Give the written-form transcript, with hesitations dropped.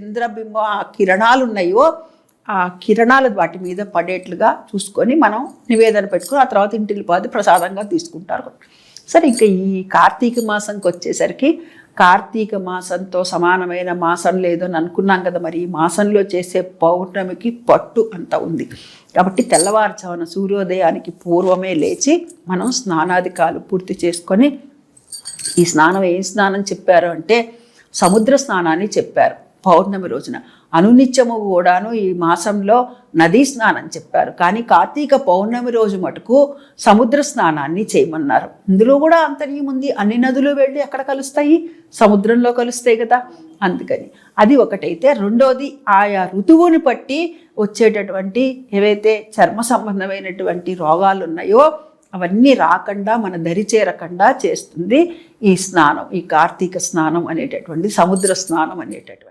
చంద్రబింబం ఆ కిరణాలు ఉన్నాయో ఆ కిరణాలు వాటి మీద పడేట్లుగా చూసుకొని మనం నివేదన పెట్టుకుని ఆ తర్వాత ఇంటికి పోతే ప్రసాదంగా తీసుకుంటారు. సరే, ఇంకా ఈ కార్తీక మాసంకి వచ్చేసరికి కార్తీక మాసంతో సమానమైన మాసం లేదు అని అనుకున్నాం కదా. మరి ఈ మాసంలో చేసే పౌర్ణమికి పట్టు అంత ఉంది కాబట్టి తెల్లవారుజామున సూర్యోదయానికి పూర్వమే లేచి మనం స్నానాధికాలు పూర్తి చేసుకొని, ఈ స్నానం ఏం స్నానం చెప్పారు అంటే సముద్ర స్నానాన్ని చెప్పారు. పౌర్ణమి రోజున అనునిత్యము కూడాను ఈ మాసంలో నదీ స్నానం చెప్పారు, కానీ కార్తీక పౌర్ణమి రోజు మటుకు సముద్ర స్నానాన్ని చేయమన్నారు. ఇందులో కూడా అంతర్యం ఉంది. అన్ని నదులు వెళ్ళి ఎక్కడ కలుస్తాయి? సముద్రంలో కలుస్తాయి కదా. అందుకని అది ఒకటైతే, రెండోది ఆయా ఋతువుని బట్టి వచ్చేటటువంటి ఏవైతే చర్మ సంబంధమైనటువంటి రోగాలు ఉన్నాయో అవన్నీ రాకుండా మన దరి చేరకుండా చేస్తుంది ఈ స్నానం, ఈ కార్తీక స్నానం అనేటటువంటి, సముద్ర స్నానం అనేటటువంటి.